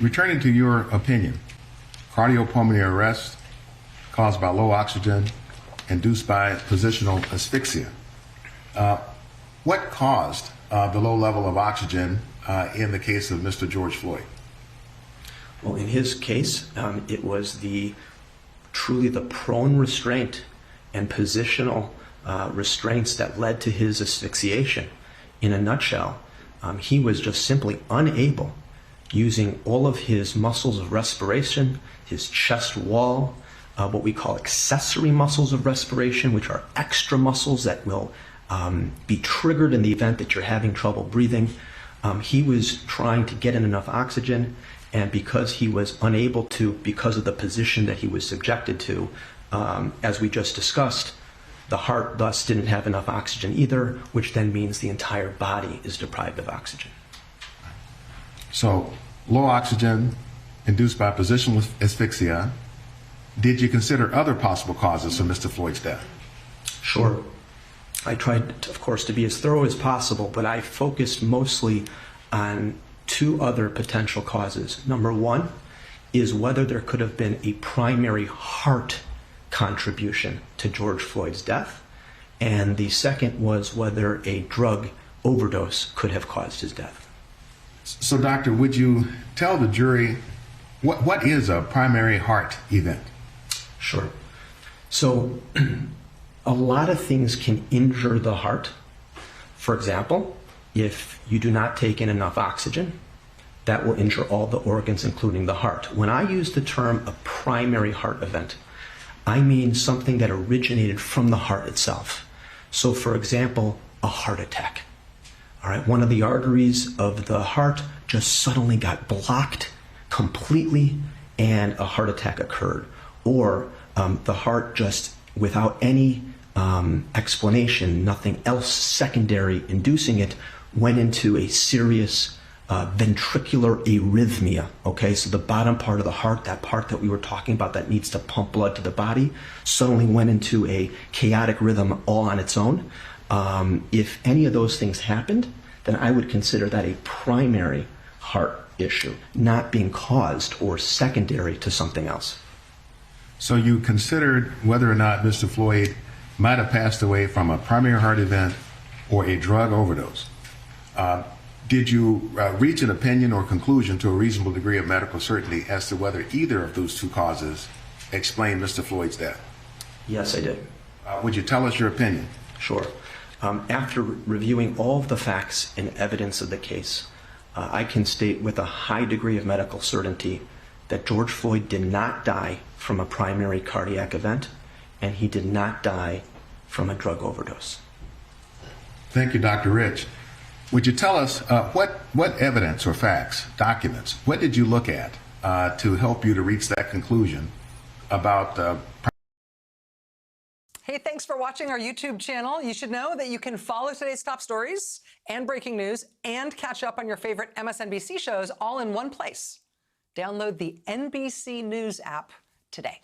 Returning to your opinion, cardiopulmonary arrest caused by low oxygen induced by positional asphyxia. What caused the low level of oxygen in the case of Mr. George Floyd? Well, in his case, it was truly the prone restraint and positional restraints that led to his asphyxiation. In a nutshell, he was just simply unable, using all of his muscles of respiration, his chest wall, what we call accessory muscles of respiration, which are extra muscles that will be triggered in the event that you're having trouble breathing. He was trying to get in enough oxygen, and because he was unable to, because of the position that he was subjected to, as we just discussed, the heart thus didn't have enough oxygen either, which then means the entire body is deprived of oxygen. So, low oxygen induced by positional asphyxia. Did you consider other possible causes for Mr. Floyd's death? Sure. I tried, of course, to be as thorough as possible, but I focused mostly on two other potential causes. Number one is whether there could have been a primary heart contribution to George Floyd's death, and the second was whether a drug overdose could have caused his death. So, doctor, would you tell the jury what is a primary heart event? Sure. So, a lot of things can injure the heart. For example, if you do not take in enough oxygen, that will injure all the organs, including the heart. When I use the term a primary heart event, I mean something that originated from the heart itself. So, for example, a heart attack. All right, one of the arteries of the heart just suddenly got blocked completely and a heart attack occurred. Or the heart just, without any explanation, nothing else secondary inducing it, went into a serious ventricular arrhythmia. Okay, so the bottom part of the heart, that part that we were talking about that needs to pump blood to the body, suddenly went into a chaotic rhythm all on its own. If any of those things happened, then I would consider that a primary heart issue, not being caused or secondary to something else. So you considered whether or not Mr. Floyd might have passed away from a primary heart event or a drug overdose. Did you reach an opinion or conclusion to a reasonable degree of medical certainty as to whether either of those two causes explain Mr. Floyd's death? Yes, I did. Would you tell us your opinion? Sure. After reviewing all of the facts and evidence of the case, I can state with a high degree of medical certainty that George Floyd did not die from a primary cardiac event, and he did not die from a drug overdose. Thank you, Dr. Rich. Would you tell us what evidence or facts, documents, what did you look at to help you to reach that conclusion about Hey, thanks for watching our YouTube channel. You should know that you can follow today's top stories and breaking news and catch up on your favorite MSNBC shows all in one place. Download the NBC News app today.